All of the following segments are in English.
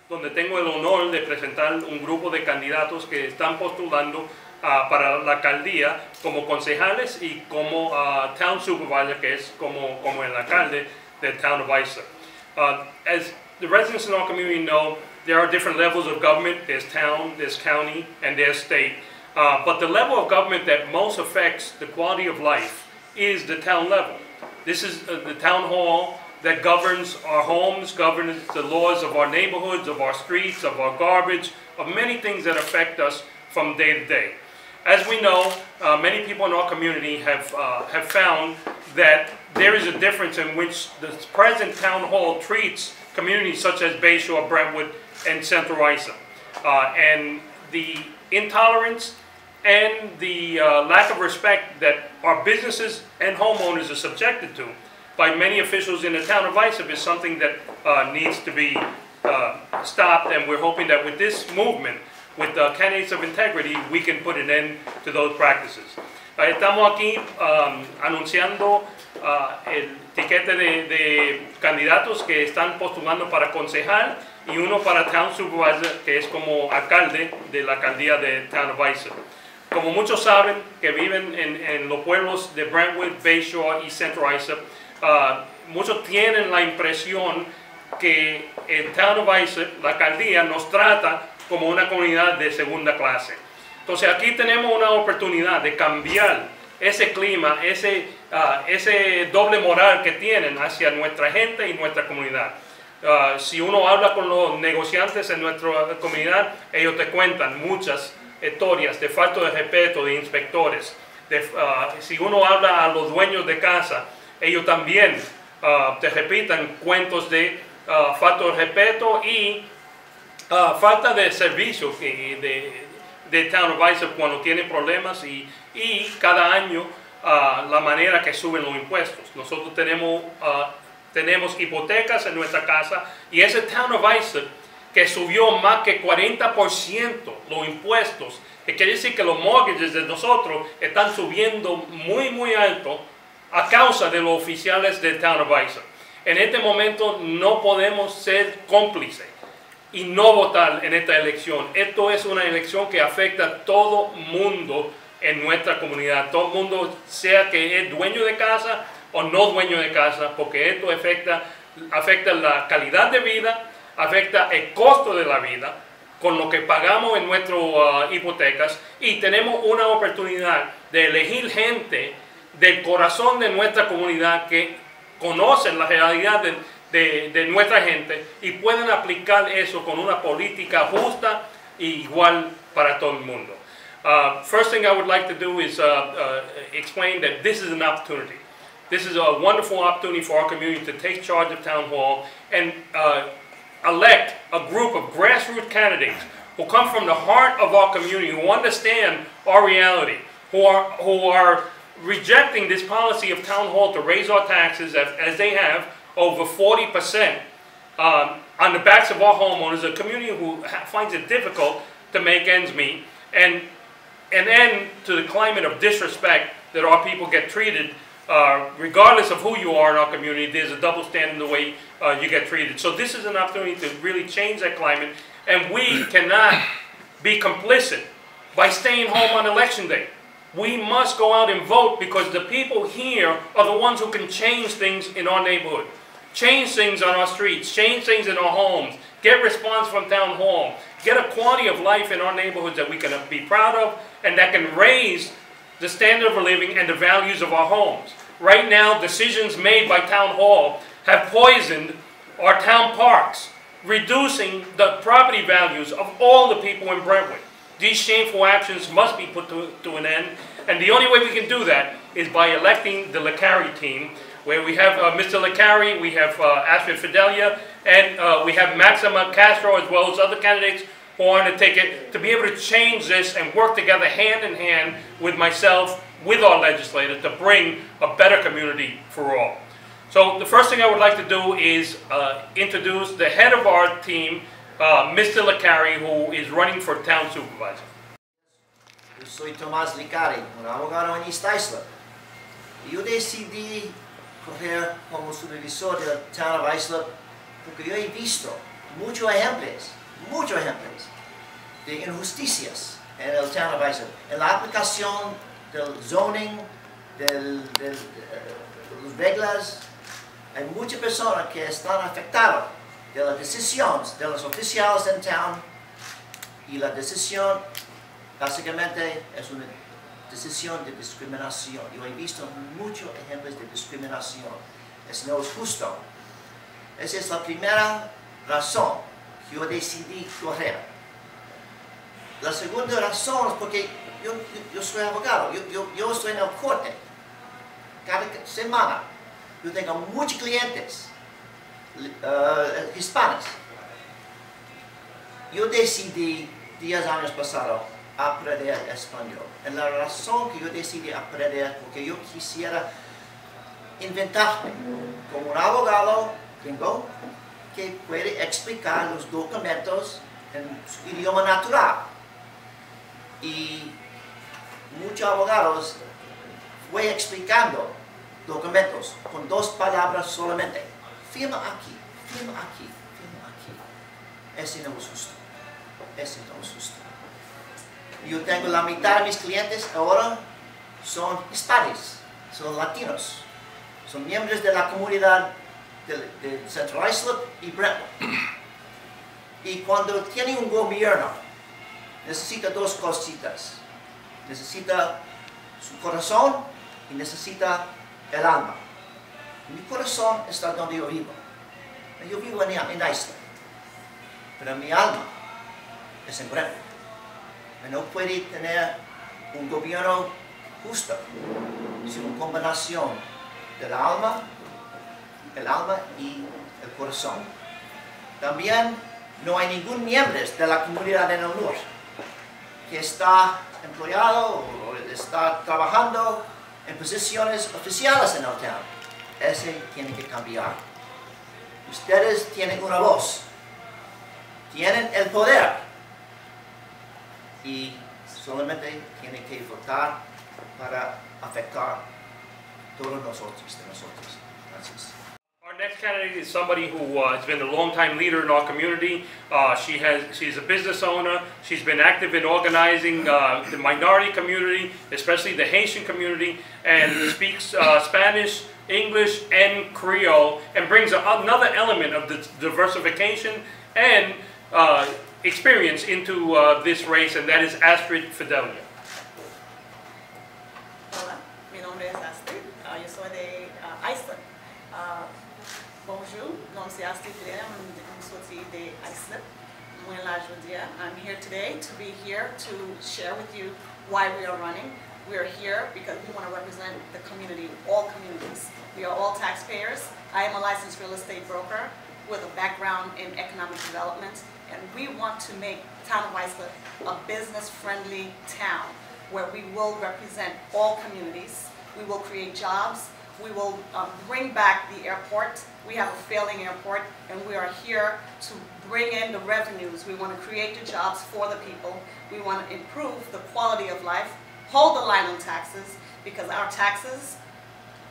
donde tengo el honor de presentar un grupo de candidatos que están postulando para la alcaldía como concejales y como town supervisor, que es como el alcalde del town of Isa. As the residents in our community know, there are different levels of government. There's town, there's county, and there's state. But the level of government that most affects the quality of life is the town level. This is the town hall that governs our homes, governs the laws of our neighborhoods, of our streets, of our garbage, of many things that affect us from day to day. As we know, many people in our community have found that there is a difference in which the present town hall treats communities such as Bayshore, Brentwood, and Central Isa. And the intolerance and the lack of respect that our businesses and homeowners are subjected to by many officials in the town of Isa is something that needs to be stopped, and we're hoping that with this movement, with the candidates of integrity, we can put an end to those practices. Estamos aquí anunciando el tiquete de candidatos que están postulando para concejal y uno para town supervisor, que es como alcalde de la alcaldía de town of Isa. Como muchos saben que viven en los pueblos de Brentwood, Bayshore y Central Isa, muchos tienen la impresión que el town of Isa, la alcaldía, nos trata como una comunidad de segunda clase. Entonces aquí tenemos una oportunidad de cambiar ese clima, ese doble moral que tienen hacia nuestra gente y nuestra comunidad. Si uno habla con los negociantes en nuestra comunidad, ellos te cuentan muchas historias de falta de respeto de inspectores. Si uno habla a los dueños de casa, ellos también te repitan cuentos de falta de respeto y falta de servicio de Town of Isa cuando tienen problemas y cada año la manera que suben los impuestos. Nosotros tenemos hipotecas en nuestra casa y ese Town of Isa que subió más que 40% los impuestos, que quiere decir que los mortgages de nosotros están subiendo muy alto a causa de los oficiales del Town of Isa. En este momento no podemos ser cómplices y no votar en esta elección. Esto es una elección que afecta a todo mundo en nuestra comunidad. Todo mundo, sea que es dueño de casa o no dueño de casa, porque esto afecta la calidad de vida, afecta el costo de la vida, con lo que pagamos en nuestras hipotecas, y tenemos una oportunidad de elegir gente del corazón de nuestra comunidad que conocen la realidad de nuestra gente y pueden aplicar eso con una política justa e igual para todo el mundo. First thing I would like to do is explain that this is an opportunity. This is a wonderful opportunity for our community to take charge of Town Hall and elect a group of grassroots candidates who come from the heart of our community, who understand our reality, who are rejecting this policy of Town Hall to raise our taxes as they have over 40% on the backs of our homeowners, a community who finds it difficult to make ends meet, and an end to the climate of disrespect that our people get treated. Regardless of who you are in our community, there's a double standard in the way you get treated. So this is an opportunity to really change that climate, and we cannot be complicit by staying home on election day. We must go out and vote because the people here are the ones who can change things in our neighborhood, change things on our streets, change things in our homes, get response from Town Hall, get a quality of life in our neighborhoods that we can be proud of and that can raise the standard of living and the values of our homes. Right now, decisions made by Town Hall have poisoned our town parks, reducing the property values of all the people in Brentwood. These shameful actions must be put to an end, and the only way we can do that is by electing the Licari team, where we have Mr. Licari, we have Ashford Fidelia, and we have Maxima Castro, as well as other candidates who are on the ticket, to be able to change this and work together hand in hand with myself, with our legislators, to bring a better community for all. So the first thing I would like to do is introduce the head of our team, Mr. Licari, who is running for town supervisor. Yo soy Thomas Licari, un abogado en East Isla. Yo decidí coger como supervisor del Town of Isla porque yo he visto muchos ejemplos de injusticias en el town of Islip, en la aplicación del zoning, de las reglas. Hay muchas personas que están afectadas de las decisiones de los oficiales en town, y la decisión básicamente es una decisión de discriminación. Yo he visto muchos ejemplos de discriminación. Eso no es justo. Esa es la primera razón que yo decidí correr. La segunda razón es porque yo soy abogado, yo estoy en el corte. Cada semana yo tengo muchos clientes hispanos. Yo decidí 10 años pasados aprender español. Y la razón que yo decidí aprender porque yo quisiera inventarme como un abogado gringo que puede explicar los documentos en su idioma natural. Y muchos abogados fue explicando documentos con 2 palabras solamente. Firma aquí, firma aquí, firma aquí. Ese no es justo. Ese no es justo. Yo tengo la mitad de mis clientes ahora son hispanos, son latinos, son miembros de la comunidad de Central Islip y Brentwood. Y cuando tiene un gobierno, necesita 2 cositas. Necesita su corazón y necesita el alma. Mi corazón está donde yo vivo. Yo vivo en Islip, pero mi alma es en Brentwood. No puede tener un gobierno justo sin una combinación del alma y el corazón. También no hay ningún miembro de la comunidad en el norte que está empleado o está trabajando en posiciones oficiales en el town. Ese tiene que cambiar. Ustedes tienen una voz, tienen el poder. Y solamente tiene que votar para afectar a todos nosotros. Gracias. Our next candidate is somebody who has been a long-time leader in our community. She's a business owner. She's been active in organizing the minority community, especially the Haitian community, and speaks Spanish, English, and Creole, and brings another element of the diversification and experience into this race, and that is Astrid Fidelia. Hola, mi nombre es Astrid. Yo soy de Islip. Bonjour, nom c'est Astrid Fidelia. Je suis de Islip. Muy la jodia. I'm here today to be here to share with you why we are running. We are here because we want to represent the community, all communities. We are all taxpayers. I am a licensed real estate broker with a background in economic development. And we want to make Town of Islip a business-friendly town where we will represent all communities. We will create jobs. We will bring back the airport. We have a failing airport, and we are here to bring in the revenues. We want to create the jobs for the people. We want to improve the quality of life, hold the line on taxes, because our taxes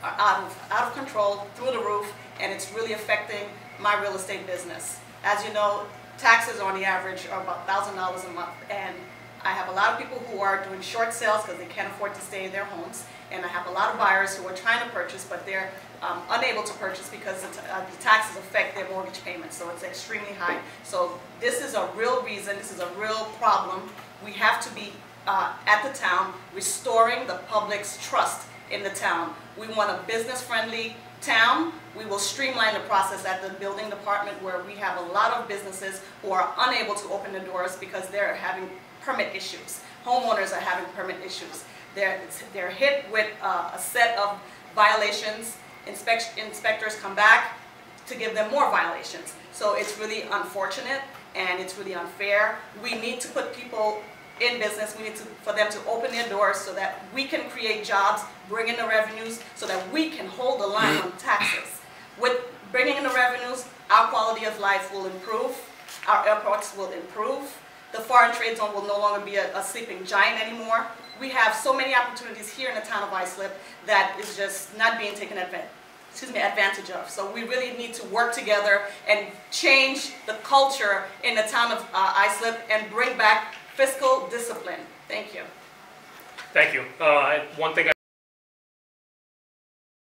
are out of control, through the roof, and it's really affecting my real estate business. As you know, taxes on the average are about $1,000 a month, and I have a lot of people who are doing short sales because they can't afford to stay in their homes, and I have a lot of buyers who are trying to purchase, but they're unable to purchase because the taxes affect their mortgage payments, so it's extremely high. So this is a real reason, this is a real problem. We have to be at the town restoring the public's trust in the town. We want a business-friendly town. We will streamline the process at the building department, where we have a lot of businesses who are unable to open the doors because they're having permit issues. Homeowners are having permit issues. They're hit with a set of violations. Inspectors come back to give them more violations. So it's really unfortunate and it's really unfair. We need to put people in business. We need for them to open their doors so that we can create jobs, bring in the revenues, so that we can hold the line on taxes. With bringing in the revenues, our quality of life will improve, our airports will improve, the foreign trade zone will no longer be a sleeping giant anymore. We have so many opportunities here in the town of Islip that is just not being taken advantage advantage of. So we really need to work together and change the culture in the town of Islip and bring back fiscal discipline. Thank you. Thank you. One thing